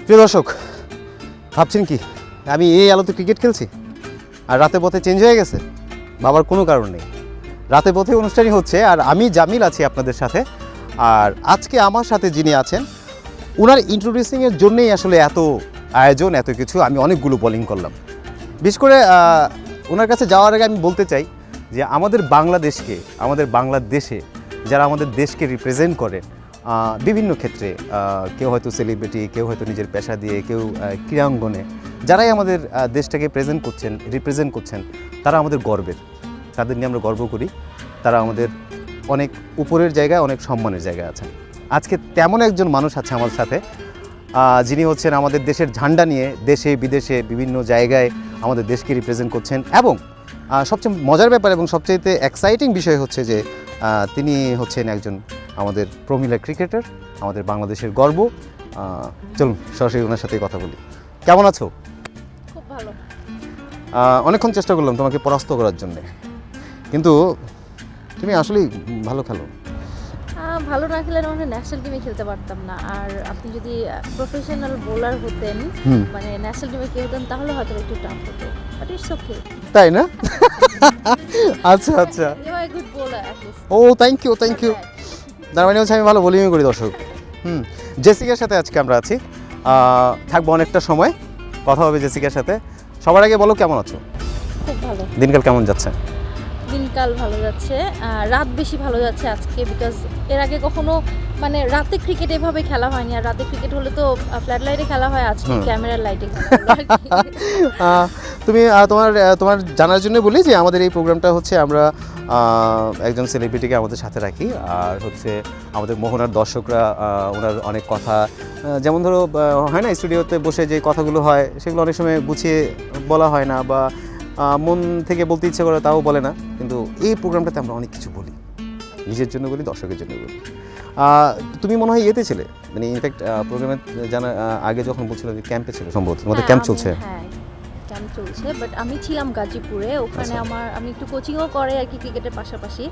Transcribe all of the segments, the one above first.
প্রিয় দর্শক, ভাবছেন কি আমি এই আলোতে ক্রিকেট খেলছি আর রাতে পথে চেঞ্জ হয়ে গেছে? বাবার কোনো কারণ নেই, রাতে পথে অনুষ্ঠানই হচ্ছে আর আমি জামিল আছি আপনাদের সাথে। আর আজকে আমার সাথে যিনি আছেন ওনার ইন্ট্রোডিউসিংয়ের জন্যেই আসলে এত আয়োজন, এত কিছু। আমি অনেকগুলো বোলিং করলাম। বিশেষ করে ওনার কাছে যাওয়ার আগে আমি বলতে চাই যে আমাদের বাংলাদেশকে, আমাদের বাংলাদেশে যারা আমাদের দেশকে রিপ্রেজেন্ট করে বিভিন্ন ক্ষেত্রে, কেউ হয়তো সেলিব্রিটি, কেউ হয়তো নিজের পেশা দিয়ে, কেউ ক্রীড়াঙ্গনে, যারাই আমাদের দেশটাকে রিপ্রেজেন্ট করছেন, তারা আমাদের গর্বের। তাদের নিয়ে আমরা গর্ব করি। তারা আমাদের অনেক উপরের জায়গায়, অনেক সম্মানের জায়গায় আছেন। আজকে তেমন একজন মানুষ আছে আমার সাথে, যিনি হচ্ছেন আমাদের দেশের ঝান্ডা নিয়ে দেশে বিদেশে বিভিন্ন জায়গায় আমাদের দেশকে রিপ্রেজেন্ট করছেন। এবং সবচেয়ে মজার ব্যাপার এবং সবচেয়ে এক্সাইটিং বিষয় হচ্ছে যে তিনি হচ্ছেন একজন আমাদের প্রমিলা ক্রিকেটার, আমাদের বাংলাদেশের গর্ব। চলুন সরাসরি ওনার সাথে কথা বলি। কেমন আছো? খুব ভালো। অনেকক্ষণ চেষ্টা করলাম তোমাকে পরাস্ত করার জন্য, কিন্তু তুমি আসলেই ভালো খেলো। ভালো না খেলে মানে ন্যাশনাল টিমে খেলতে পারতাম না। আর আপনি যদি প্রফেশনাল বোলার হতেন, মানে ন্যাশনাল টিমে খেলতেন, তাহলে হয়তো একটু টাফ হতো, বাট ইটস ওকে। তাই না? আচ্ছা আচ্ছা, you are good bowler at least. ও থ্যাংক ইউ থ্যাংক ইউ। তার মানে হচ্ছে আমি ভালো বোলিং করি। দর্শক, জেসিকার সাথে আজকে আমরা আছি, থাকবো অনেকটা সময়, কথা হবে জেসিকার সাথে। সবার আগে বলো কেমন আছো? খুব ভালো। দিনকাল কেমন যাচ্ছে? দিনকাল ভালো যাচ্ছে, রাত বেশি ভালো যাচ্ছে আজকে, বিকজ এর আগে কখনো মানে রাতে ক্রিকেট এভাবে খেলা হয়নি। আর রাতে ক্রিকেট হলে তো ফ্ল্যাট লাইটে খেলা হয়, আজকে ক্যামেরার লাইটে খেলা হলো। তুমি তোমার জানার জন্য বলি যে আমাদের এই প্রোগ্রামটা হচ্ছে আমরা একজন সেলিব্রিটিকে আমাদের সাথে রাখি। আর হচ্ছে আমাদের মোহনার দর্শকরা ওনার অনেক কথা, যেমন ধরো হয় না স্টুডিওতে বসে যে কথাগুলো হয়, সেগুলো অনেক সময় গুছিয়ে বলা হয় না, বা মন থেকে বলতে ইচ্ছে করে তাও বলে না। কিন্তু এই প্রোগ্রামটাতে আমরা অনেক কিছু বলি, নিজের জন্য বলি, দর্শকের জন্য বলি। তুমি মনে হয় ইয়েতে ছিলে, মানে ইনফ্যাক্ট প্রোগ্রামে জানা আগে যখন বলছিল যে ক্যাম্পে ছিল, সম্ভবত তোমাদের ক্যাম্প চলছে। হ্যাঁ, ক্যাম্প চলছে, বাট আমি ছিলাম গাজীপুরে। ওখানে আমি একটু কোচিংও করে আর কি ক্রিকেটের পাশাপাশি।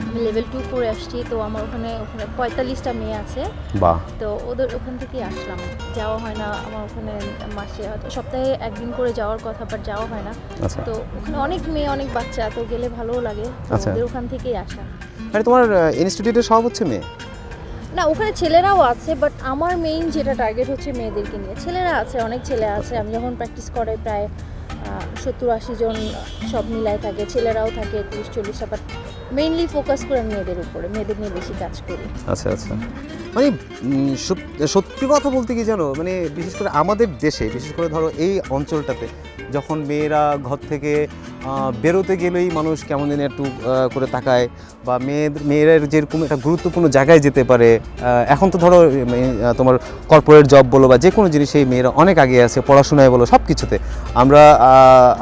আমি লেভেল 2 করে আসছি, তো আমার ওখানে 45টা মেয়ে আছে। বাহ। তো ওদের ওখান থেকেই আসলাম, যাওয়া হয় না আমার ওখানে। মাসে সপ্তাহে একদিন করে যাওয়ার কথা, বাট যাওয়া হয় না। তো ওখানে অনেক মেয়ে, অনেক বাচ্চা, তো গেলে ভালোও লাগে। ওদের ওখান থেকেই আসা। মানে তোমার ইনস্টিটিউটের সব হচ্ছে মেয়ে? না, ওখানে ছেলেরাও আছে, বাট আমার মেইন যেটা টার্গেট হচ্ছে মেয়েদেরকে নিয়ে। ছেলেরা আছে, অনেক ছেলে আছে। আমি যখন প্র্যাকটিস করে প্রায় 70-80 জন সব মিলাই থাকে, ছেলেরাও থাকে 30-40টা, বাট মেইনলি ফোকাস করে মেয়েদের উপরে, মেয়েদের নিয়ে বেশি কাজ করি। আচ্ছা আচ্ছা। মানে সত্যি কথা বলতে কি জানো, মানে বিশেষ করে আমাদের দেশে, বিশেষ করে ধরো এই অঞ্চলটাতে, যখন মেয়েরা ঘর থেকে বেরোতে গেলেই মানুষ কেমন যেন একটু করে তাকায়, বা মেয়েরা যেরকম একটা গুরুত্বপূর্ণ জায়গায় যেতে পারে। এখন তো ধরো তোমার কর্পোরেট জব বলো বা যে কোনো জিনিসেই মেয়েরা অনেক আগে আছে, পড়াশোনায় বলো, সব কিছুতে।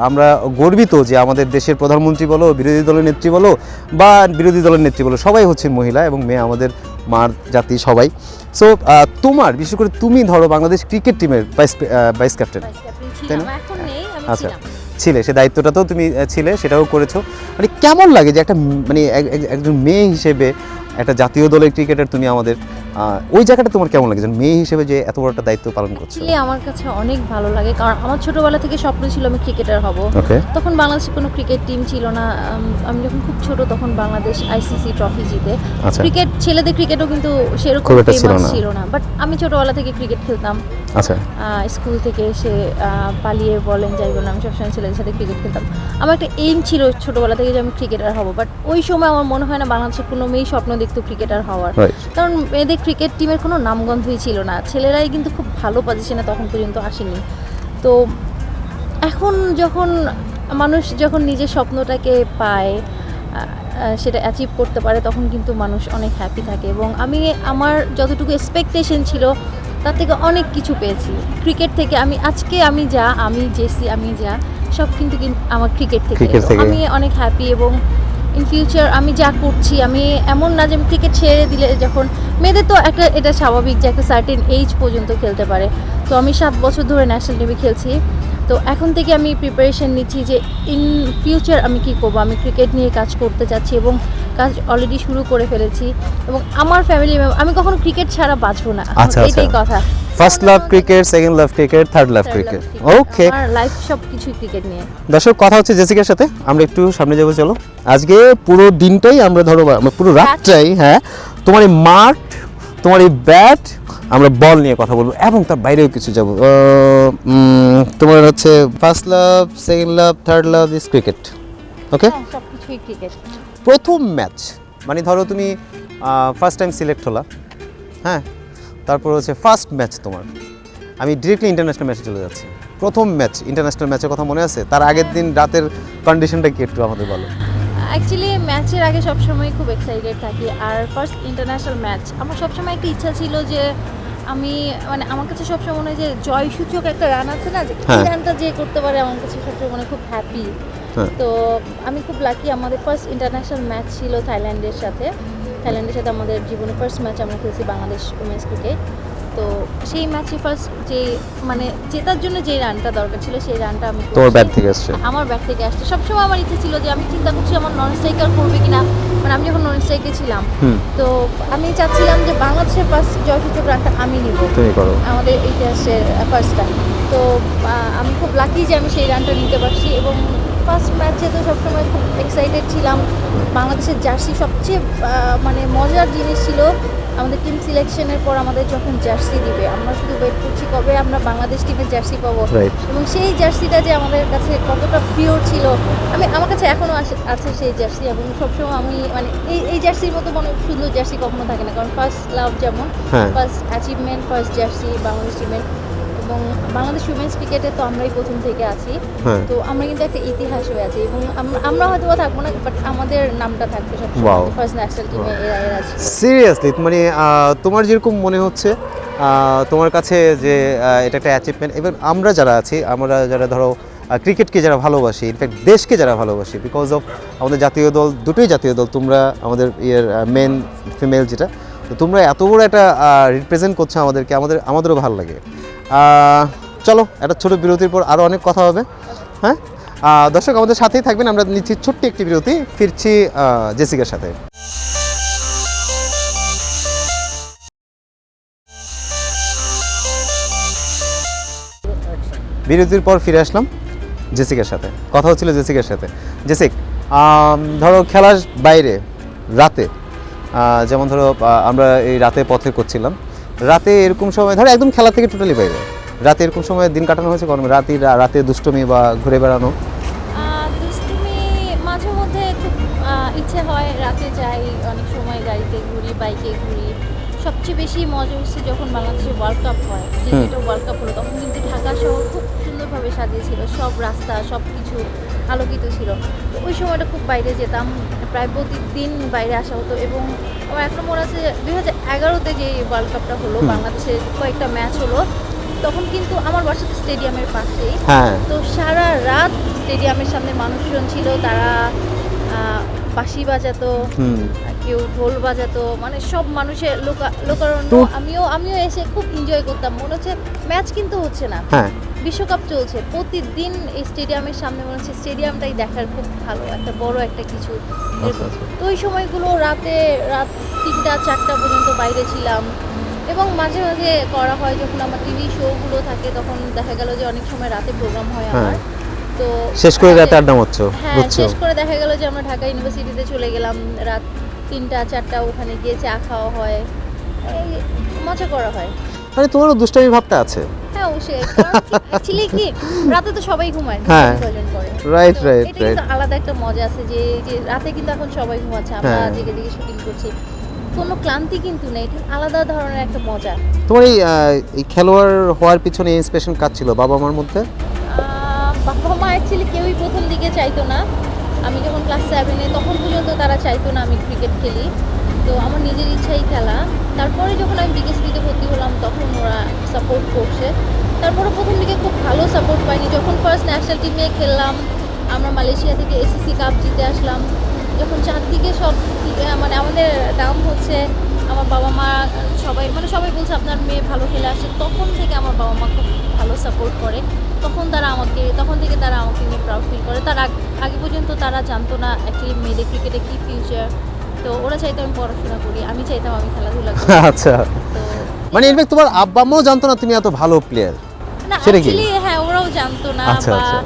আমরা গর্বিত যে আমাদের দেশের প্রধানমন্ত্রী বলো, বিরোধী দলের নেত্রী বলো, বা বিরোধী দলের নেত্রী বলো, সবাই হচ্ছে মহিলা, এবং মেয়ে আমাদের মার জাতি সবাই। সো তোমার, বিশেষ করে তুমি ধরো বাংলাদেশ ক্রিকেট টিমের ভাইস ক্যাপ্টেন, তাই না? আচ্ছা, ছিলে, সে দায়িত্বটা তো তুমি ছিলে, সেটাও করেছো। মানে কেমন লাগে যে একটা মানে একজন মেয়ে হিসেবে একটা জাতীয় দলের ক্রিকেটার তুমি আমাদের, ওই জায়গাটা তোমার কেমন লাগে মেয়ে হিসেবে যে এত বড় একটা দায়িত্ব পালন করছো? আমার কাছে অনেক ভালো লাগে, কারণ আমার ছোটবেলা থেকে স্বপ্ন ছিল আমি ক্রিকেটার হব। তখন বাংলাদেশে কোনো ক্রিকেট টিম ছিল না। আমি যখন খুব ছোট তখন বাংলাদেশ আইসিসি ট্রফি জিতে। ক্রিকেট, ছেলেদের ক্রিকেটও কিন্তু সেরকম ফেমাস ছিল না, বাট আমি ছোটবেলা থেকে ক্রিকেট খেলতাম। আচ্ছা, স্কুল থেকে এসে পালিয়ে বলেন যাই বলেন, আমি সবসময় ছেলেদের সাথে ক্রিকেট খেলতাম। আমার একটা এইম ছিল ছোটবেলা থেকে যে আমি ক্রিকেটার হব, বাট ওই সময় আমার মনে হয় না বাংলাদেশের কোনো মেয়েই স্বপ্ন দেখতো ক্রিকেটার হওয়ার, কারণ মেয়েদের ক্রিকেট টিমের কোনো নামগন্ধই ছিল না। ছেলেরাই কিন্তু খুব ভালো পজিশনে তখন পর্যন্ত আসেনি। তো এখন মানুষ যখন নিজের স্বপ্নটাকে পায়, সেটা অ্যাচিভ করতে পারে, তখন কিন্তু মানুষ অনেক হ্যাপি থাকে। এবং আমি আমার যতটুকু এক্সপেকটেশন ছিল তার থেকে অনেক কিছু পেয়েছি ক্রিকেট থেকে। আমি যা সব কিন্তু আমার ক্রিকেট থেকে। আমি অনেক হ্যাপি, এবং ইন ফিউচার আমি যা করছি, আমি এমন না যে আমি ক্রিকেট ছেড়ে দিলে, যখন মেয়েদের তো এটা স্বাভাবিক যে একটা সার্টেন এজ পর্যন্ত খেলতে পারে। তো আমি 7 বছর ধরে ন্যাশনাল টিমে খেলছি। তো এখন থেকে আমি প্রিপারেশন নিচ্ছি যে ইন ফিউচার আমি কী করবো। আমি ক্রিকেট নিয়ে কাজ করতে চাচ্ছি, এবং কাজ অলরেডি শুরু করে ফেলেছি। এবং আমার ফ্যামিলি, আমি কখনো ক্রিকেট ছাড়া বাঁচবো না, এটাই কথা। First love cricket, second love cricket, third love cricket. Okay, আমার লাইফ সব কিছুই ক্রিকেট নিয়ে। দর্শক কথা হচ্ছে জেসিকার সাথে, আমরা একটু সামনে যাবো চলো। আজকে পুরো দিনটাই আমরা ধরো পুরো রাতটাই, হ্যাঁ, তোমার এই মাঠ, তোমার এই ব্যাট, আমরা বল নিয়ে কথা বলবো এবং তার বাইরেও কিছু যাবো। তোমার হচ্ছে first love, second love, third love is cricket. Okay, হ্যাঁ, সব কিছুই ক্রিকেট। প্রথম ম্যাচ মানে ধরো তুমি ফার্স্ট টাইম সিলেক্ট হলা, হ্যাঁ, তারপর হচ্ছে ফার্স্ট ম্যাচ তোমার, আমি ডিরেক্টলি ইন্টারন্যাশনাল ম্যাচে চলে যাচ্ছি। প্রথম ম্যাচ, ইন্টারন্যাশনাল ম্যাচের কথা মনে আছে? তার আগের দিন রাতের কন্ডিশনটা কি একটু আমাদের বলো। অ্যাকচুয়ালি ম্যাচের আগে সবসময় খুব এক্সাইটেড থাকি, আর ফার্স্ট ইন্টারন্যাশনাল ম্যাচ আমার সবসময় একটা ইচ্ছা ছিল যে আমি মানে আমার কাছে সবসময় মনে হয় যে জয়সূচক একটা রান আছে না, যে এই রানটা যে করতে পারে আমার কাছে সবসময় মনে হয় খুব হ্যাপি। তো আমি খুব লাকি, আমাদের ফার্স্ট ইন্টারন্যাশনাল ম্যাচ ছিল থাইল্যান্ডের সাথে। থাইল্যান্ডের সাথে আমাদের জীবনের ফার্স্ট ম্যাচ আমরা খেলছি বাংলাদেশ উমেন্স ক্রিকেট। তো সেই ম্যাচে ফার্স্ট যে মানে জেতার জন্য যে রানটা দরকার ছিল সেই রানটা আমি তোমার ব্যাট থেকে আসছে? আমার ব্যাট থেকে আসছে। সবসময় আমার ইচ্ছে ছিল যে আমি চিন্তা করছি আমার নন স্ট্রাইকার করবে কিনা, মানে আমি যখন নন স্ট্রাইকে ছিলাম তো আমি চাচ্ছিলাম যে বাংলাদেশের ফার্স্ট জয়সূচক রানটা আমি নিব, তুমি করো আমাদের ইতিহাসের ফার্স্ট টাইম। তো আমি খুব লাকি যে আমি সেই রানটা নিতে পারছি। এবং ফার্স্ট ম্যাচে তো সবসময় খুব এক্সাইটেড ছিলাম। বাংলাদেশের জার্সি সবচেয়ে মানে মজার জিনিস ছিল, আমাদের টিম সিলেকশনের পর আমাদের যখন জার্সি দিবে আমরা শুধু ওয়েট করছি কবে আমরা বাংলাদেশ টিমের জার্সি পাবো। এবং সেই জার্সিটা যে আমাদের কাছে কতটা প্রিয় ছিল, আমার কাছে এখনও আছে সেই জার্সি। এবং সবসময় আমি মানে এই জার্সির মতো কোনো সুন্দর জার্সি কখনো থাকে না, কারণ ফার্স্ট লাভ যেমন first achievement, first jersey Bangladesh টিমের। এবং বাংলাদেশ উইমেন্স ক্রিকেটে তো আমরাই প্রথম থেকে আছি, তো আমরা কিন্তু একটা ইতিহাস হয়ে আছি। এবং আমরা হয়তো থাকবো না, বাট আমাদের নামটা থাকবে সবসময় ফার্স্ট ন্যাশনাল টিমে এর আছে। সিরিয়াসলি মানে তোমার যেরকম মনে হচ্ছে তোমার কাছে যে এটা একটা অ্যাচিভমেন্ট। এবার আমরা যারা আছি, আমরা যারা ধরো ক্রিকেটকে যারা ভালোবাসি, ইনফ্যাক্ট দেশকে যারা ভালোবাসি, বিকজ অফ আমাদের জাতীয় দল, দুটোই জাতীয় দল, তোমরা আমাদের মেন ফিমেল যেটা, তো তোমরা এত বড় একটা রিপ্রেজেন্ট করছো আমাদেরকে, আমাদেরও ভালো লাগে। চলো একটা ছোটো বিরতির পর আরও অনেক কথা হবে, হ্যাঁ। দর্শক আমাদের সাথেই থাকবেন, আমরা নিচ্ছি ছোট্ট একটি বিরতি, ফিরছি জেসিকার সাথে। বিরতির পর ফিরে আসলাম জেসিকার সাথে, কথা হচ্ছিল জেসিকার সাথে। জেসিক, ধরো খেলার বাইরে রাতে, যেমন ধরো আমরা এই রাতে পথে করছিলাম, রাতে এরকম সময় ধরো একদম খেলা থেকে টোটালি বাইরে, রাতে এরকম সময় দিন কাটানো হয়েছে কোনো রাতে দুষ্টুমি বা ঘুরে বেড়ানো? দুষ্টুমি মাঝে মধ্যে খুব ইচ্ছে হয়, রাতে যাই, অনেক সময় গাড়িতে ঘুরি, বাইকে ঘুরি। সবচেয়ে বেশি মজা হচ্ছে যখন বাংলাদেশে ওয়ার্ল্ড কাপ হয়, যেটা ওয়ার্ল্ড কাপ হলো, তখন কিন্তু ঢাকা শহর খুব সুন্দরভাবে সাজিয়েছিল, সব রাস্তা সব কিছু আলোকিত ছিল। তো ওই সময়টা খুব বাইরে যেতাম, প্রায় প্রতিদিন বাইরে আসা হতো। এবং আমার এখনো মনে আছে 2011-তে যে ওয়ার্ল্ড কাপটা হলো, বাংলাদেশের কয়েকটা ম্যাচ হলো, তখন কিন্তু আমার বাসা তো স্টেডিয়ামের পাশেই, তো সারা রাত স্টেডিয়ামের সামনে মানুষজন ছিল, তারা বাঁশি বাজাতো, কেউ ঢোল বাজাতো, মানে সব মানুষের লোকারণ্য। আমিও এসে খুব এনজয় করতাম, মনে হচ্ছে ম্যাচ কিন্তু হচ্ছে না, বিশ্বকাপ চলছে। প্রতিদিন এই স্টেডিয়ামের সামনে মনে হচ্ছে স্টেডিয়ামটাই দেখার খুব ভালো একটা বড় একটা কিছু। তো ওই সময়গুলো রাত 3টা-4টা পর্যন্ত বাইরে ছিলাম। এবং মাঝে মাঝে করা হয় যখন আমার টিভি শোগুলো থাকে, তখন দেখা গেল যে অনেক সময় রাতে প্রোগ্রাম হয় আমার, তো শেষ করে রাতে আড্ডা মারছো? হ্যাঁ, শেষ করে দেখা গেল যে আমরা ঢাকা ইউনিভার্সিটিতে চলে গেলাম, রাত 3টা-4টা ওখানে গিয়ে চা খাওয়া হয়, এই মজা করা হয়। মানে তোমারও দুষ্টামি ভাবটা আছে? হ্যাঁ অবশ্যই, অ্যাকচুয়ালি কি রাতে তো সবাই ঘুমায়, প্রয়োজন করে, রাইট। এটা কিন্তু আলাদা একটা মজা আছে যে রাতে কিন্তু এখন সবাই ঘুমাচ্ছে, আমরা জেগে জেগে শুটিং করছি, কোনো ক্লান্তি কিন্তু নেই, এটা আলাদা ধরনের একটা মজা। তোমার এই খেলোয়াড় হওয়ার পিছনে ইন্সপিরেশন কাজ ছিল বাবা মার মধ্যে? বাবা মা অ্যাকচুয়ালি কেউই প্রথম দিকে চাইতো না, আমি যখন ক্লাস 7-এ তখন পর্যন্ত তারা চাইতো না আমি ক্রিকেট খেলি, তো আমার নিজের ইচ্ছাই খেলা। তারপরে যখন আমি বিকেএসপিতে ভর্তি হলাম তখন ওরা সাপোর্ট করছে। তারপরে প্রথম দিকে খুব ভালো সাপোর্ট পাইনি, যখন ফার্স্ট ন্যাশনাল টিমে খেললাম, আমরা মালয়েশিয়া থেকে এসিসি কাপ জিতে আসলাম, যখন চারদিকে সব মানে আমাদের নাম হচ্ছে, আমার বাবা মা সবাই বলছে আপনার মেয়ে ভালো খেলে আসে, তখন থেকে আমার বাবা মা খুব ভালো সাপোর্ট করে। তখন থেকে তারা আমাকে নিয়ে প্রাউড ফিল করে। তার আগে পর্যন্ত তারা জানতো না অ্যাকচুয়ালি মেয়েদের ক্রিকেটে কী ফিউচার, তো ওরা চাইতো আমি পড়াশোনা করি, আমি চাইতাম আমি খেলাধুলা করি। আচ্ছা, তো মানে ইনফ্যাক্ট তোমার আব্বা আম্মাও জানতো না তুমি এত ভালো প্লেয়ার? না সেটা কি? অ্যাকচুয়ালি হ্যাঁ ওরাও জানতো না, আচ্ছা, বা আচ্ছা।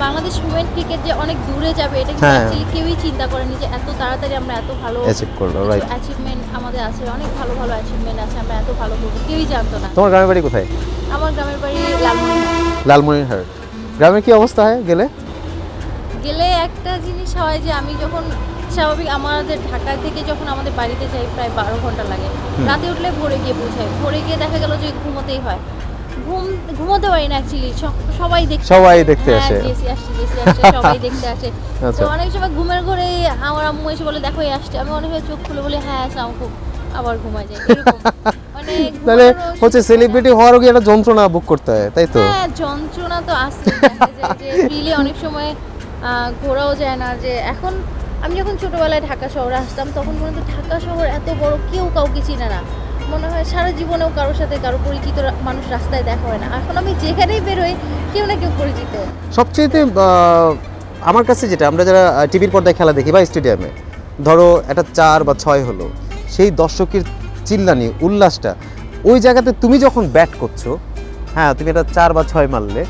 বাংলাদেশ উইমেন ক্রিকেট যে অনেক দূরে যাবে এটা কিন্তু হ্যাঁ। অ্যাকচুয়ালি কেউই চিন্তা করেনি যে এত তাড়াতাড়ি আমরা এত ভালো অ্যাচিভ করলো, রাইট। অ্যাচিভমেন্ট আমাদের আছে, অনেক ভালো ভালো অ্যাচিভমেন্ট আছে, আমরা এত ভালো করবো কেউই জানতো না। তোমার গ্রামের বাড়ি কোথায়? আমার গ্রামের বাড়ি লালমনিরহাট। লালমনিরহাট। গ্রামের কি অবস্থা হয় গেলে? গেলে একটা জিনিস হয় যে আমি যখন স্বাভাবিক আমাদের ঢাকা থেকে যখন আমাদের বাড়িতে যাই প্রায় 12 ঘন্টা লাগে, রাতে উঠলে ভোরে গিয়ে পৌঁছাই, ভোরে গিয়ে দেখা গেল যে ঘুমোতেই হয়, ঘুমোতে পারি না অ্যাকচুয়ালি, সবাই দেখতে আসে। জেসি আসছে সবাই দেখতে আসে। আচ্ছা। তো অনেক সময় ঘুমের ঘরে আমার আম্মু এসে বলে দেখো এই আসছে, আমি অনেক সময় চোখ খুলে বলি হ্যাঁ আসলাম, খুব আবার ঘুমায় যায় এরকম। মানে তাহলে ঘুমানোরও হচ্ছে সুযোগ হয় না। সেলিব্রিটি হওয়ারও কি একটা যন্ত্রণা ভোগ করতে হয়, তাই তো? হ্যাঁ যন্ত্রণা তো আছে, দেখা যায় যে রিলি অনেক সময় ঘোরাও যায় না। যে এখন আমি যখন ছোটবেলায় ঢাকা শহরে আসতাম তখন পর্যন্ত ঢাকা শহর এত বড়, কেউ কাউকে চিনে না, মনে হয় সারা জীবনেও কারোর সাথে কারো পরিচিত মানুষ রাস্তায় দেখা হয় না। এখন আমি যেখানেই বেরোই কেউ না কেউ পরিচিত। সবচেয়েতে আমার কাছে যেটা, আমরা যারা টিভির পর্দায় খেলা দেখি বা স্টেডিয়ামে, ধরো একটা 4 বা 6 হলো, সেই দর্শকের চিল্লানি উল্লাসটা, ওই জায়গাতে তুমি যখন ব্যাট করছো, হ্যাঁ তুমি একটা 4 বা 6 মারলে,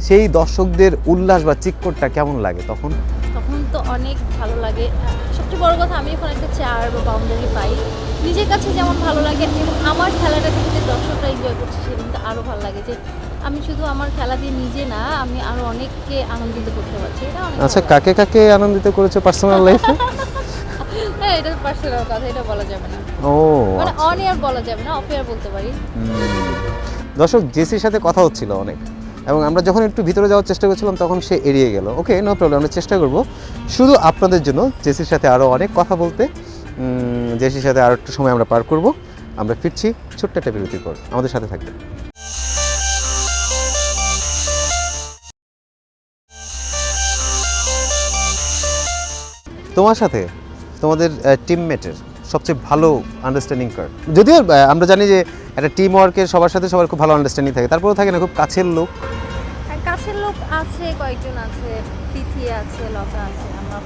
সেই দর্শকদের উল্লাস বা চিৎকারটা কেমন লাগে তখন? তখন তো অনেক ভালো লাগে। সবচেয়ে বড় কথা আমি এখন একটা চেয়ার বা বাউন্ডারি পাই, নিজের কাছে যেমন ভালো লাগে এবং আমার খেলাটা দেখে যে দর্শকরা এনজয় করছে সেটা কিন্তু আরও ভালো লাগে, যে আমি শুধু আমার খেলা দিয়ে নিজে না, আমি আরও অনেককে আনন্দিত করতে পারছি, এটা অনেক আচ্ছা, ভালো লাগে। কাকে কাকে আনন্দিত করেছো পার্সোনাল লাইফে? হ্যাঁ এটা পার্সোনাল কথা, এটা বলা যাবে না, ও মানে আচ্ছা। অন এয়ার বলা যাবে না, অফ এয়ার বলতে পারি। দর্শক, জেসির সাথে কথা হচ্ছিল অনেক, এবং আমরা যখন একটু ভিতরে যাওয়ার চেষ্টা করছিলাম তখন সে এড়িয়ে গেল। ওকে, নো প্রবলেম, আমরা চেষ্টা করব শুধু আপনাদের জন্য জেসির সাথে আরও অনেক কথা বলতে। জেসির সাথে আরও একটু সময় আমরা পার করব। আমরা ফিরছি ছোট্ট একটা বিরতির পর, আমাদের সাথে থাকবেন। তোমার সাথে তোমাদের টিমমেটের সবচেয়ে ভালো আন্ডারস্ট্যান্ডিং কার? যদিও আমরা জানি যে একটা টিম ওয়ার্কের সবার সাথে সবার খুব ভালো আন্ডারস্ট্যান্ডিং থাকে, তারপরেও থাকে না খুব কাছের লোক? কাছের লোক আছে, কয়েকজন আছে, তিথি আছে, লতা আছে। আমরা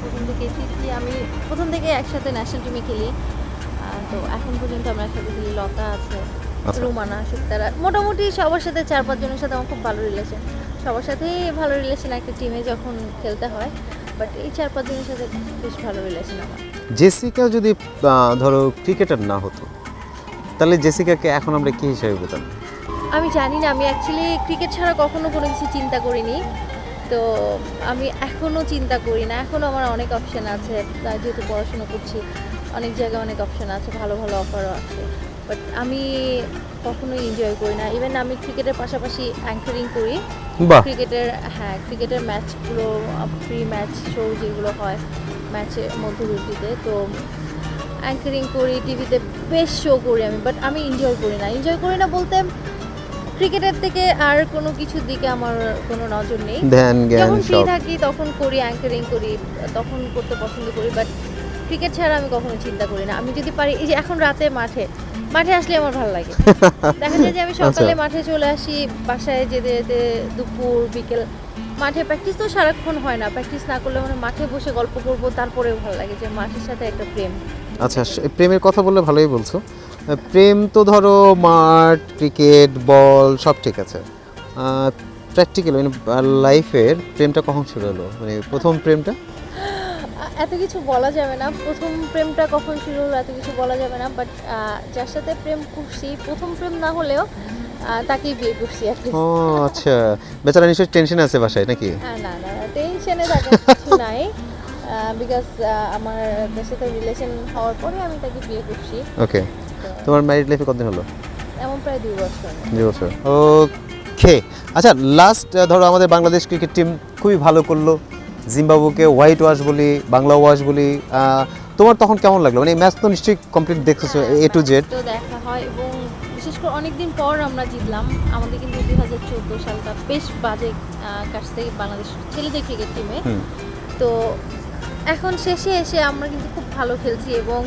আমি প্রথম থেকে একসাথে ন্যাশনাল টিমে খেলি, তো এখন পর্যন্ত আমরা একসাথে খেলি। লতা আছে, আচ্ছা। রুমানা, শুক্তারা, মোটামুটি সবার সাথে 4-5 জনের সাথে আমার খুব ভালো রিলেশন। সবার সাথেই ভালো রিলেশন একটা টিমে যখন খেলতে হয়, বাট এই 4-5 জনের সাথে বেশ ভালো রিলেশন আমার। জেসিকা যদি ধরো ক্রিকেটার না হতো, তাহলে জেসিকাকে এখন আমরা কি হিসেবে পেতাম? আমি জানি না, আমি অ্যাকচুয়ালি ক্রিকেট ছাড়া কখনো কোনো কিছু চিন্তা করিনি, তো আমি এখনও চিন্তা করি না। এখনও আমার অনেক অপশান আছে, তাই যেহেতু পড়াশোনা করছি অনেক জায়গায় অনেক অপশান আছে, ভালো ভালো অফারও আছে, বাট আমি কখনোই এনজয় করি না। ইভেন আমি ক্রিকেটের পাশাপাশি অ্যাঙ্কারিং করি। বাহ। ক্রিকেটের ম্যাচগুলো, প্রি ম্যাচ শো যেগুলো হয় ম্যাচের মধ্যবর্তীতে, তো অ্যাঙ্কারিং করি, টিভিতে বেশ শো করি আমি, বাট আমি এনজয় করি না বলতে ক্রিকেটের থেকে আর কোনো কিছুর দিকে আমার কোনো নজর নেই। ধ্যান জ্ঞান যখন ফ্রি সব। থাকি তখন করি, অ্যাঙ্কারিং করি, তখন করতে পছন্দ করি, বাট ক্রিকেট ছাড়া আমি কখনো চিন্তা করি না। আমি যদি পারি, এই যে এখন রাতে মাঠে আসলে আমার ভালো লাগে। দেখা যায় যে আমি সকালে আচ্ছা। মাঠে চলে আসি, বাসায় যেতে যেতে দুপুর বিকেল, মাঠে প্র্যাকটিস তো সারাক্ষণ হয় না, প্র্যাকটিস না করলে মানে মাঠে বসে গল্প করবো, তারপরেও ভালো লাগে যে মাঠের সাথে একটা প্রেম। আচ্ছা, প্রেমের কথা বললে ভালোই বলছো। প্রেম তো ধরো মাঠ, ক্রিকেট, বল সব ঠিক আছে, প্র্যাকটিক্যাল মানে লাইফের প্রেমটা কখন শুরু হলো, মানে প্রথম প্রেমটা? এত কিছু বলা যাবে না, প্রথম প্রেমটা কখন শুরু হলো এত কিছু বলা যাবে না, বাট যার সাথে প্রেম করছি, প্রথম প্রেম না হলেও তাকেই বিয়ে করছি আর কি। ও আচ্ছা, বেচারা নিশ্চয়ই টেনশন আছে বাসায় নাকি? না না না, টেনশনে থাকার কিছু নাই, বিকজ আমার তার সাথে রিলেশন হওয়ার পরে আমি তাকে বিয়ে করছি। ওকে, তোমার ম্যারিড লাইফে কতদিন হলো? এমন প্রায় 2 বছর। 2 বছর। ওকে, আচ্ছা, লাস্ট ধরো আমাদের বাংলাদেশ ক্রিকেট টিম খুবই ভালো করলো, জিম্বাবুকে হোয়াইট ওয়াশ বলি, বাংলা ওয়াশ বলি, তোমার তখন কেমন লাগলো? মানে ম্যাচ তো নিশ্চয়ই কমপ্লিট দেখতেছো A to Z। তো দেখা হয় এবং বিশেষ করে অনেকদিন পর আমরা জিতলাম। আমাদের কিন্তু 2014 সালটা বেশ বাজে কাটছে বাংলাদেশ ছেলেদের ক্রিকেট টিমে। তো এখন শেষে এসে আমরা কিন্তু খুব ভালো খেলছি এবং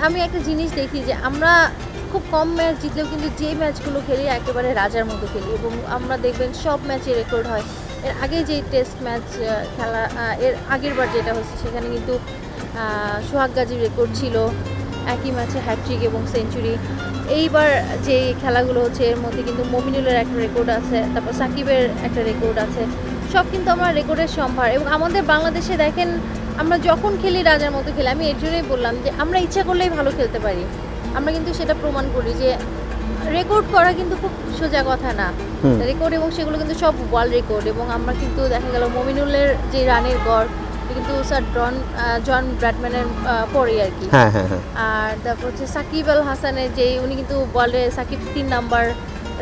আমি একটা জিনিস দেখি যে আমরা খুব কম ম্যাচ জিতলেও কিন্তু যে ম্যাচগুলো খেলি একেবারে রাজার মতো খেলি, এবং আমরা দেখবেন সব ম্যাচে রেকর্ড হয়। এর আগে যেই টেস্ট ম্যাচ খেলা, এর আগের বার যেটা হচ্ছে সেখানে কিন্তু সোহাগ গাজীর রেকর্ড ছিল, একই ম্যাচে হ্যাটট্রিক এবং সেঞ্চুরি। এইবার যে খেলাগুলো হচ্ছে এর মধ্যে কিন্তু মমিনুলের একটা রেকর্ড আছে, তারপর সাকিবের একটা রেকর্ড আছে, সব কিন্তু আমরা রেকর্ডের সম্ভার। এবং আমাদের বাংলাদেশে দেখেন আমরা যখন খেলি রাজার মতো খেলি, আমি এর জন্যই বললাম যে আমরা ইচ্ছা করলেই ভালো খেলতে পারি। আমরা কিন্তু সেটা প্রমাণ করি যে রেকর্ড করা কিন্তু খুব সোজা কথা না, রেকর্ড, এবং সেগুলো কিন্তু সব ওয়ার্ল্ড রেকর্ড। এবং আমরা কিন্তু দেখা গেল মমিনুলের যে রানের গড় কিন্তু স্যার জন ব্র্যাডম্যানের পরেই আর কি। আর তারপর হচ্ছে সাকিব আল হাসানের যে উনি কিন্তু বলে সাকিব 3 নাম্বার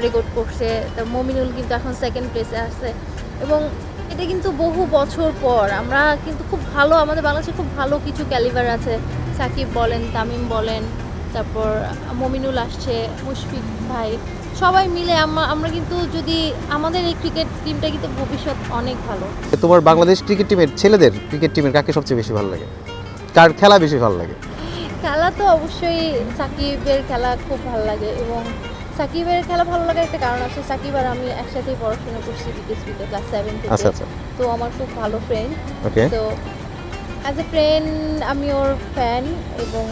রেকর্ড করছে, তো মমিনুল কিন্তু এখন সেকেন্ড প্লেসে আসছে। এবং এটা কিন্তু বহু বছর পর আমরা কিন্তু খুব ভালো, আমাদের বাংলাদেশে খুব ভালো কিছু ক্যালিবার আছে, সাকিব বলেন, তামিম বলেন, তারপর মমিনুল আসছে, মুশফিক ভাই, সবাই মিলে আমরা কিন্তু যদি আমাদের এই ক্রিকেট টিমটা কিন্তু ভবিষ্যৎ অনেক ভালো। তোমার বাংলাদেশ ক্রিকেট টিমের ছেলেদের ক্রিকেট টিমের কাকে সবচেয়ে বেশি ভালো লাগে, কার খেলা বেশি ভালো লাগে? খেলা তো অবশ্যই সাকিবের খেলা খুব ভালো লাগে। এবং সাকিবের খেলা ভালো লাগার একটা কারণ আছে, সাকিব আর আমি একসাথেই পড়াশোনা করছি বিকেএসপিতে ক্লাস 7 থেকে। আচ্ছা। তো আমার খুব ভালো ফ্রেন্ড। ওকে। তো অ্যাজ এ ফ্রেন্ড আমি ওর ফ্যান, এবং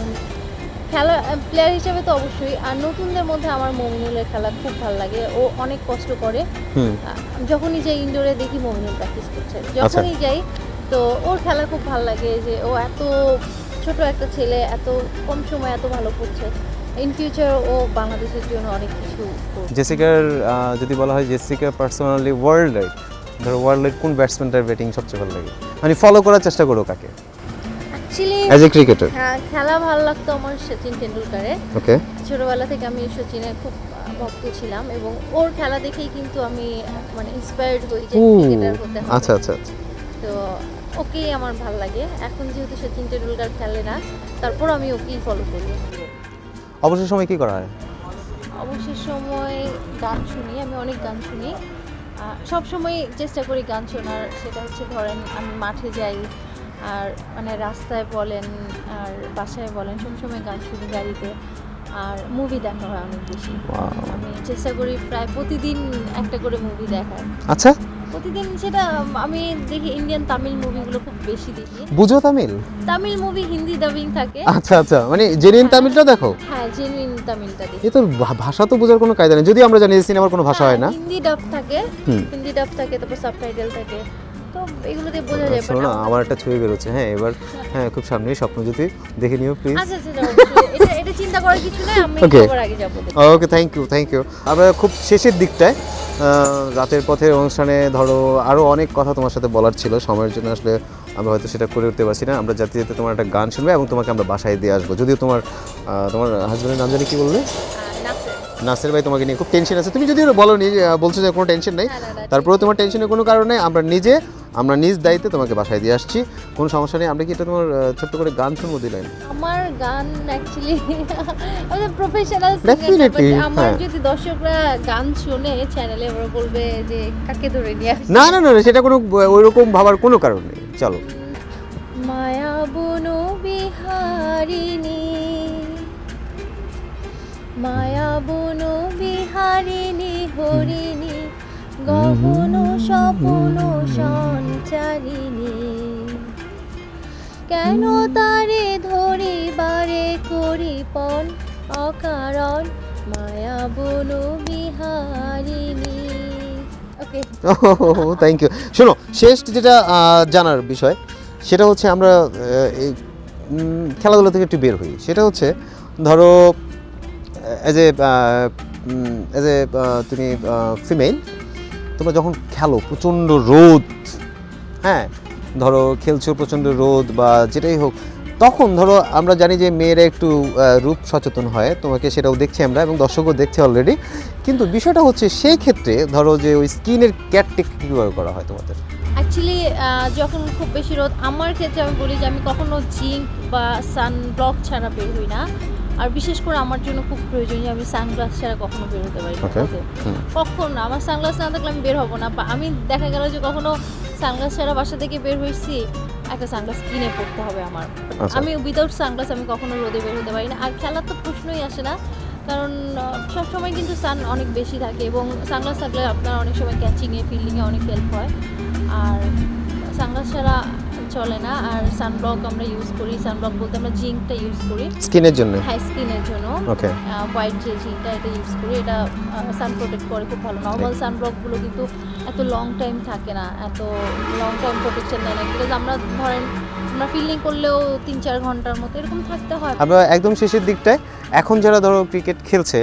খেলা প্লেয়ার হিসেবে তো অবশ্যই। আর নতুনদের মধ্যে আমার মমিনুলের খেলা খুব ভালো লাগে, ও অনেক কষ্ট করে। যখনই যাই ইনডোরে দেখি মমিনুল প্র্যাকটিস করছে, যখনই যাই তো ওর খেলা খুব ভালো লাগে, যে ও এত ছোট একটা ছেলে এত কম সময় এত ভালো করছে। ইন ফিউচার ও বাংলাদেশের জন্য অনেক কিছু করবে। জেসিকার যদি বলা হয় জেসিকা পার্সোনালি ওয়ার্ল্ড রাইড, ধরো ওয়ার্ল্ড রাইড কোন ব্যাটসম্যানটার ব্যাটিং সবচেয়ে ভালো লাগে, মানে ফলো করার চেষ্টা করো কাকে অ্যাকচুয়ালি অ্যাজ এ ক্রিকেটার? হ্যাঁ, খেলা ভালো লাগতো আমার সচিন টেন্ডুলকারের। ওকে। ছোটবেলা থেকে আমি সচিনের খুব ভক্ত ছিলাম, এবং ওর খেলা দেখেই কিন্তু আমি মানে ইন্সপায়ার্ড হই যে ক্রিকেটার হতে হবে। আচ্ছা। তো ওকেই আমার ভালো লাগে। এখন যেহেতু সচিন টেন্ডুলকার খেলে না, তারপর আমি ওকেই ফলো করি। অবসর সময় কি করা হয়? অবসর সময় গান শুনি, আমি অনেক গান শুনি। সব সময় চেষ্টা করি গান শোনার। সেটা হচ্ছে ধরেন আমি মাঠে যাই, আর মানে রাস্তায় বলেন আর বাসায় বলেন সবসময় গান শুনি গাড়িতে। আর মুভি দেখা হয় অনেক বেশি। আমি চেষ্টা করি প্রায় প্রতিদিন একটা করে মুভি দেখার। আচ্ছা। প্রতিদিন সেটা আমি দেখি, ইন্ডিয়ান তামিল মুভিগুলো খুব বেশি দেখি। বুঝো তামিল? তামিল মুভি হিন্দি ডাবিং থাকে। আচ্ছা, মানে জেনুইন তামিলটা দেখো? হ্যাঁ, জেনুইন তামিলটা দেখি। এ তো ভাষা তো বোঝার কোনো কায়দা নেই, যদি আমরা জানি সিনেমার কোনো ভাষা হয় না। হিন্দি ডাব থাকে, তারপর সাবটাইটেল থাকে, তো এগুলো দিয়ে বোঝা যায়। শোনো না, আমার একটা ছবি বেরোচ্ছে, হ্যাঁ এবার, হ্যাঁ খুব সামনেই স্বপ্নজ্যোতি, দেখে নিও প্লিজ। আচ্ছা, এটা চিন্তা করার কিছু নেই, আমি সবার আগে যাবো। ওকে, থ্যাংক ইউ। আমরা খুব শেষের দিকটায় রাতের পথের অনুষ্ঠানে ধরো আরও অনেক কথা তোমার সাথে বলার ছিল, সময়ের জন্য আসলে আমরা হয়তো সেটা করে উঠতে পারছি না। আমরা যেতে তোমার একটা গান শুনবো এবং তোমাকে আমরা বাসায় দিয়ে আসবো। যদিও তোমার হাজব্যান্ডের নাম জানি কি বললে? নাসের ভাই তোমাকে নিয়ে খুব টেনশন আছে। তুমি যদি বলো নি, বলছো যে কোনো টেনশন নেই, তারপরেও তোমার টেনশনের কোনো কারণ নেই। আমরা নিজ দায়িত্বে তোমাকে বাসায় দিয়ে আসছি, কোনো সমস্যা নেই। আমরা কি এটা তোমার ছোট্ট করে গান শুনবো দিলেন? আমার গান অ্যাকচুয়ালি আমি প্রফেশনাল ডেফিনেটলি। আমার যদি দর্শকরা গান শুনে চ্যানেলে, ওরা বলবে যে কাকে ধরে নিয়ে আসছে। না, সেটা কোনো ওইরকম ভাবার কোনো কারণ নেই। চলো। মায়া বনু বিহারিণী, মায়া বনু বিহারিণী হরিণী, গহন স্বপ্ন সঞ্চারিণী, কেন তারে ধরিবারে করিপন অকারণ, মায়া বনু বিহারিণী। ওকে, থ্যাংক ইউ। শোনো, শেষ যেটা জানার বিষয় সেটা হচ্ছে আমরা এই খেলাধুলা থেকে একটু বের হই। সেটা হচ্ছে ধরো অ্যাজ এ তুমি ফিমেল, তোমরা যখন খেলো প্রচণ্ড রোদ, হ্যাঁ ধরো খেলছো প্রচণ্ড রোদ বা যেটাই হোক, তখন ধরো আমরা জানি যে মেয়েরা একটু রূপ সচেতন হয়, তোমাকে সেটাও দেখছি আমরা এবং দর্শকও দেখছে অলরেডি। কিন্তু বিষয়টা হচ্ছে সেই ক্ষেত্রে ধরো যে ওই স্কিনের কেয়ারটেক কীভাবে করা হয় তোমাদের? অ্যাকচুয়ালি যখন খুব বেশি রোদ, আমার ক্ষেত্রে আমি বলি যে আমি কখনো জিঙ্ক বা সানব্লক ছাড়া বের হই না। আর বিশেষ করে আমার জন্য খুব প্রয়োজনীয়, আমি সানগ্লাস ছাড়া কখনো বের হতে পারি না। কখনো আমার সানগ্লাস না থাকলে আমি বের হবো না। বা আমি দেখা গেল যে কখনো সানগ্লাস ছাড়া বাসা থেকে বের হয়েছি, একটা সানগ্লাস কিনে পড়তে হবে আমার। আমি উইদাউট সানগ্লাস আমি কখনো রোদে বের হতে পারি না। আর খেলার তো প্রশ্নই আসে না, কারণ সবসময় কিন্তু সান অনেক বেশি থাকে, এবং সানগ্লাস থাকলে আপনার অনেক সময় ক্যাচিংয়ে ফিল্ডিংয়ে অনেক হেল্প হয়। আর সানগ্লাস ছাড়া চলে না। আর সানব্লক আমরা ইউজ করি, সানব্লক বলতে আমরা জিঙ্কটা ইউজ করি স্কিনের জন্য। হ্যাঁ স্কিনের জন্য। ওকে। হোয়াইট যে জিঙ্কটা এটা ইউজ করি, এটা সান প্রোটেক্ট করে খুব ভালো। নর্মাল সানব্লকগুলো কিন্তু এত লং টাইম থাকে না, এত লং টাইম প্রোটেকশন দেয় না, বিকজ আমরা ধরেন আমরা ফিল্ডিং করলেও 3-4 ঘন্টার মতো এরকম থাকতে হয়। আমরা একদম শেষের দিকটায় এখন যারা ধরো ক্রিকেট খেলছে,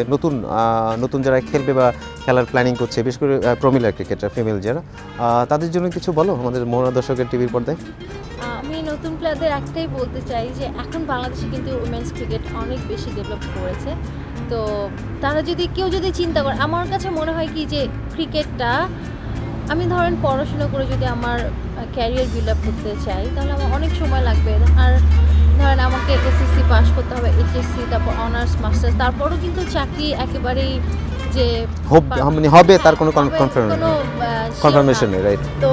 নতুন যারা খেলবে বা খেলার প্ল্যানিং করছে, বিশেষ করে প্রমিলার ক্রিকেটার ফিমেল যারা, তাদের জন্য কিছু বলো আমাদের মোহনা দর্শকের টিভির পর্দায়। আমি নতুন প্লেয়ারদের একটাই বলতে চাই যে এখন বাংলাদেশে কিন্তু উইমেন্স ক্রিকেট অনেক বেশি ডেভেলপ করেছে। তো তারা যদি কেউ যদি চিন্তা করে, আমার কাছে মনে হয় কি যে ক্রিকেটটা আমি ধরেন পড়াশোনা করে যদি আমার ক্যারিয়ার বিল্ড আপ করতে চাই তাহলে আমার অনেক সময় লাগবে। আর ধরেন আমাকে এসএসসি পাস করতে হবে, এইচএসসি, তারপর অনার্স মাস্টার্স, তারপরও কিন্তু চাকরি একেবারেই যে মানে হবে তার কোনো কোনো কনফার্মেশন নেই, রাইট? তো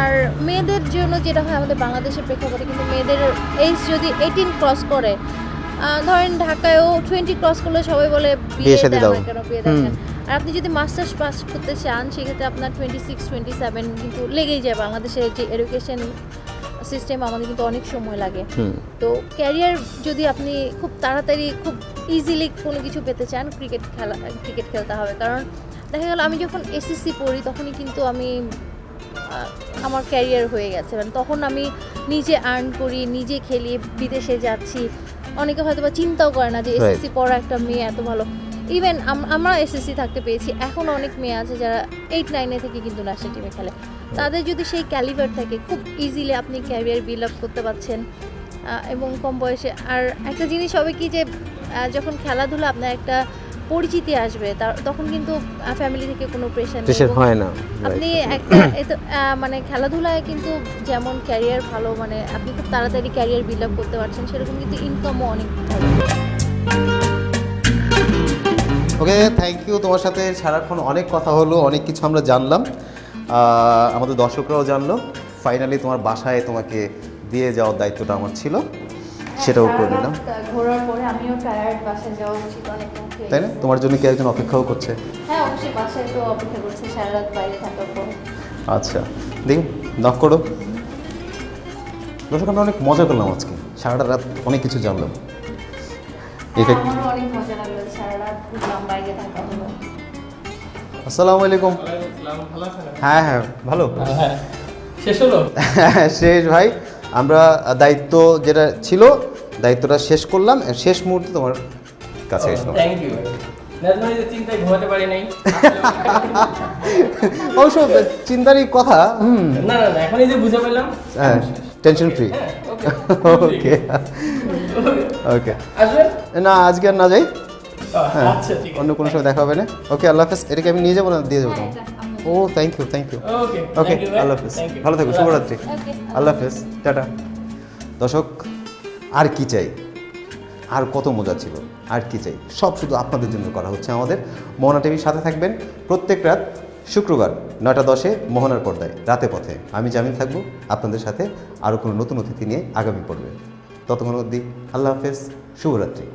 আর মেয়েদের জন্য যেটা হয় আমাদের বাংলাদেশের প্রেক্ষাপটে কিন্তু মেয়েদের এজ যদি 18 ক্রস করে, ধরেন ঢাকায়ও 20 ক্রস করলে সবাই বলে বিয়ে দাও কেন, বিয়ে দাও কেন। আর আপনি যদি মাস্টার্স পাস করতে চান সেক্ষেত্রে আপনার 26-27 কিন্তু লেগেই যায়। বাংলাদেশের যে এডুকেশন সিস্টেম আমাদের কিন্তু অনেক সময় লাগে। তো ক্যারিয়ার যদি আপনি খুব তাড়াতাড়ি খুব ইজিলি কোনো কিছু পেতে চান, ক্রিকেট খেলতে হবে। কারণ দেখা গেল আমি যখন এসএসসি পড়ি তখনই কিন্তু আমি আমার ক্যারিয়ার হয়ে গেছে, মানে তখন আমি নিজে আর্ন করি, নিজে খেলি, বিদেশে যাচ্ছি। অনেকে হয়তো বা চিন্তাও করে না যে এসএসসি পড়া একটা মেয়ে এত ভালো। ইভেন আমরা এসএসসি থাকতে পেয়েছি, এখন অনেক মেয়ে আছে যারা 8-9 থেকে কিন্তু ন্যাশনাল টিমে খেলে। তাদের যদি সেই ক্যালিবার থাকে খুব ইজিলি আপনি ক্যারিয়ার বিল্ড আপ করতে পারছেন এবং কম বয়সে। আর একটা জিনিস হবে কি যে যখন খেলাধুলা আপনার একটা পরিচিতি আসবে তখন কিন্তু ফ্যামিলি থেকে কোনো প্রেশার হয় না। আপনি একটা মানে খেলাধুলায় কিন্তু যেমন ক্যারিয়ার ভালো, মানে আপনি খুব তাড়াতাড়ি ক্যারিয়ার বিল্ড আপ করতে পারছেন, সেরকম কিন্তু ইনকামও অনেক ভালো। ওকে, থ্যাংক ইউ। তোমার সাথে সারাক্ষণ অনেক কথা হলো, অনেক কিছু আমরা জানলাম, আমাদের দর্শকরাও জানলো। ফাইনালি তোমার বাসায় তোমাকে দিয়ে যাওয়ার দায়িত্বটা আমার ছিল, সেটাও করে দিলাম। ঘোরার পরে আমিও টায়ার্ড, বাসায় যাওয়া উচিত অনেক, তাই না? তোমার জন্য কি একজন অপেক্ষাও করছে? হ্যাঁ অবশ্যই, বাসায় তো অপেক্ষা করছে সারা রাত বাইরে থাকার পর। আচ্ছা, দেখুন নক করো। দর্শক, আমরা অনেক মজা করলাম আজকে, সারাটা রাত অনেক কিছু জানলাম। আমারও অনেক মজা লাগলো, সারা রাত ঘুরলাম, বাইরে থাকা হলো। আসসালামু আলাইকুম। হ্যাঁ হ্যাঁ ভালো। হ্যাঁ শেষ হলো? শেষ ভাই, আমরা দায়িত্ব যেটা ছিল দায়িত্বটা শেষ করলাম, শেষ মুহূর্তে তোমার কাছে এসলাম। Thank you. চিন্তায় ঘুমাতে পারি নাই। অবশ্য চিন্তারই কথা। না না না, এখন এই যে বুঝে পেলাম। হ্যাঁ, টেনশন ফ্রি। ওকে ওকে, আসবেন? না আজকে আর না যাই, আচ্ছা ঠিক আছে, অন্য কোনো সময় দেখা হবে না। ওকে, আল্লাহ হাফেজ। এটাকে আমি নিয়ে যাবো না, দিয়ে যাবো তোমার? ও থ্যাংক ইউ, থ্যাংক ইউ। ওকে ওকে, আল্লাহ হাফেজ, ভালো থাকো, শুভরাত্রি। আল্লাহ হাফেজ, টাটা। দর্শক, আর কি চাই, আর কত মজা ছিল, আর কি চাই, সব শুধু আপনাদের জন্য করা হচ্ছে আমাদের। মোহনা টিভির সাথে থাকবেন প্রত্যেক রাত শুক্রবার 9টা 10-এ মোহনার পর্দায় রাতে পথে। আমি জামিল থাকবো আপনাদের সাথে আরও কোনো নতুন অতিথি নিয়ে আগামী পর্বে। ততক্ষণ অবধি আল্লাহ হাফেজ, শুভরাত্রি।